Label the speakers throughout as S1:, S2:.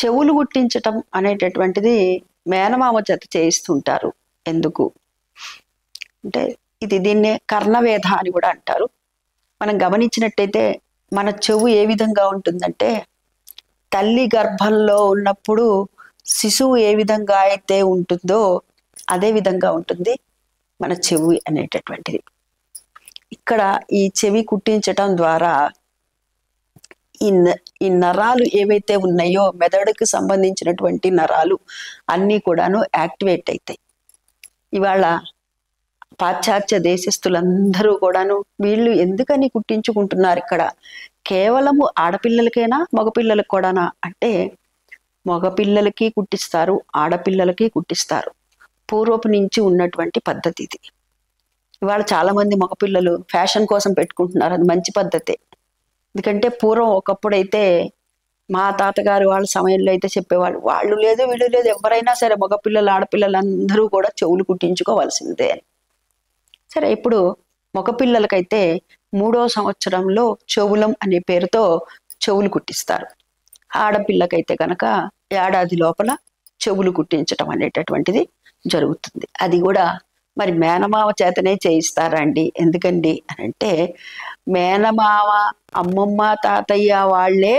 S1: చెవులు గుట్టించటం అనేటటువంటిది మేనమామ చేత చేయిస్తుంటారు. ఎందుకు అంటే దీన్నే కర్ణవేధ అని కూడా అంటారు. మనం గమనించినట్టయితే మన చెవు ఏ విధంగా ఉంటుందంటే, తల్లి గర్భంలో ఉన్నప్పుడు శిశువు ఏ విధంగా అయితే ఉంటుందో అదే విధంగా ఉంటుంది మన చెవు అనేటటువంటిది. ఇక్కడ ఈ చెవి కుట్టించటం ద్వారా ఈ నరాలు ఏవైతే ఉన్నాయో, మెదడుకు సంబంధించినటువంటి నరాలు అన్నీ కూడాను యాక్టివేట్ అవుతాయి. ఇవాళ పాశ్చాత్య దేశస్తులందరూ కూడాను వీళ్ళు ఎందుకని కుట్టించుకుంటున్నారు ఇక్కడ, కేవలము ఆడపిల్లలకైనా మగపిల్లలకు కూడానా అంటే, మగపిల్లలకి కుట్టిస్తారు, ఆడపిల్లలకి కుట్టిస్తారు. పూర్వపు నుంచి ఉన్నటువంటి పద్ధతి ఇది. ఇవాళ చాలా మంది మగపిల్లలు ఫ్యాషన్ కోసం పెట్టుకుంటున్నారు, అది మంచి పద్ధతే. ఎందుకంటే పూర్వం ఒకప్పుడైతే మా తాతగారు వాళ్ళ సమయంలో అయితే చెప్పేవాళ్ళు, వాళ్ళు లేదు వీళ్ళు లేదు, ఎవరైనా సరే మగపిల్లలు ఆడపిల్లలు అందరూ కూడా చెవులు కుట్టించుకోవాల్సిందే అని. సరే, ఇప్పుడు మగపిల్లలకైతే 3వ సంవత్సరంలో చెవులం అనే పేరుతో చెవులు కుట్టిస్తారు. ఆడపిల్లకైతే కనుక ఏడాది లోపల చెవులు కుట్టించటం అనేటటువంటిది జరుగుతుంది. అది కూడా మరి మేనమామ చేతనే చేయిస్తారండి. ఎందుకండి అని అంటే, మేనమామ అమ్మమ్మ తాతయ్య వాళ్ళే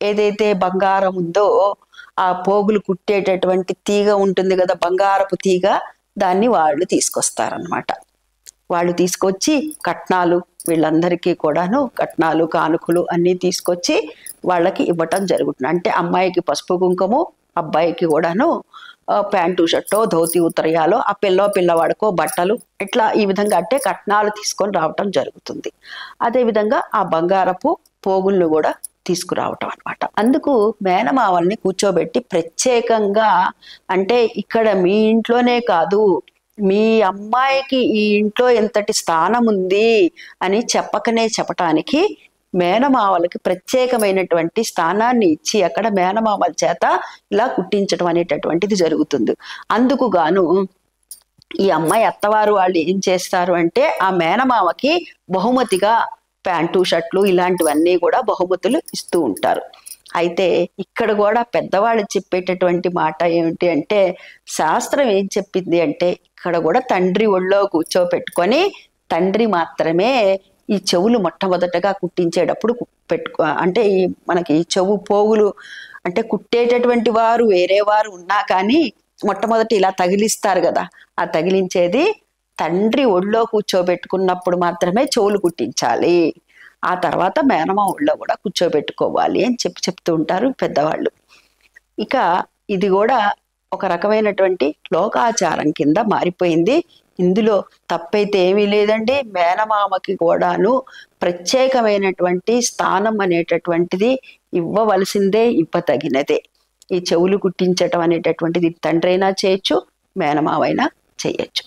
S1: ఏదైతే బంగారం ఉందో ఆ పోగులు కుట్టేటటువంటి తీగ ఉంటుంది కదా, బంగారపు తీగ, దాన్ని వాళ్ళు తీసుకొస్తారనమాట. వాళ్ళు తీసుకొచ్చి కట్నాలు, వీళ్ళందరికీ కూడాను కట్నాలు కానుకలు అన్నీ తీసుకొచ్చి వాళ్ళకి ఇవ్వటం జరుగుతుంది. అంటే అమ్మాయికి పసుపు కుంకుమ, అబ్బాయికి కూడాను ప్యాంటు షర్టో ధోతి ఉత్తరయాలో, ఆ పిల్లవాడికో బట్టలు, ఇట్లా ఈ విధంగా అంటే కట్నాలు తీసుకొని రావటం జరుగుతుంది. అదేవిధంగా ఆ బంగారపు పోగులను కూడా తీసుకురావటం అనమాట. అందుకు మేనమావల్ని కూర్చోబెట్టి ప్రత్యేకంగా, అంటే ఇక్కడ మీ ఇంట్లోనే కాదు, మీ అమ్మాయికి ఈ ఇంట్లో ఎంతటి స్థానం ఉంది అని చెప్పటానికి మేనమావలకి ప్రత్యేకమైనటువంటి స్థానాన్ని ఇచ్చి అక్కడ మేనమావల చేత ఇలా కుట్టించడం అనేటటువంటిది జరుగుతుంది. అందుకు గాను ఈ అమ్మాయి అత్తవారు వాళ్ళు ఏం చేస్తారు అంటే, ఆ మేనమావకి బహుమతిగా ప్యాంటు షర్ట్లు ఇలాంటివన్నీ కూడా బహుమతులు ఇస్తూ ఉంటారు. అయితే ఇక్కడ కూడా పెద్దవాళ్ళు చెప్పేటటువంటి మాట ఏమిటి అంటే, శాస్త్రం ఏం చెప్పింది అంటే, ఇక్కడ కూడా తండ్రి ఒళ్ళో కూర్చోపెట్టుకొని తండ్రి మాత్రమే ఈ చెవులు మొట్టమొదటగా కుట్టించేటప్పుడు అంటే ఈ మనకి చెవు పోగులు అంటే కుట్టేటటువంటి వారు వేరే వారు ఉన్నా కానీ మొట్టమొదటి ఇలా తగిలిస్తారు కదా, ఆ తగిలించేది తండ్రి ఒళ్ళో కూర్చోబెట్టుకున్నప్పుడు మాత్రమే చెవులు కుట్టించాలి. ఆ తర్వాత మేనమామ ఒళ్ళో కూడా కూర్చోబెట్టుకోవాలి అని చెప్తూ ఉంటారు పెద్దవాళ్ళు. ఇక ఇది కూడా ఒక రకమైనటువంటి లోకాచారం కింద మారిపోయింది. ఇందులో తప్పైతే ఏమీ లేదండి. మేనమామకి కూడాను ప్రత్యేకమైనటువంటి స్థానం అనేటటువంటిది ఇవ్వవలసిందే, ఇవ్వతగినదే. ఈ చెవులు కుట్టించటం అనేటటువంటిది తండ్రి అయినా చేయొచ్చు, మేనమావైనా చేయొచ్చు.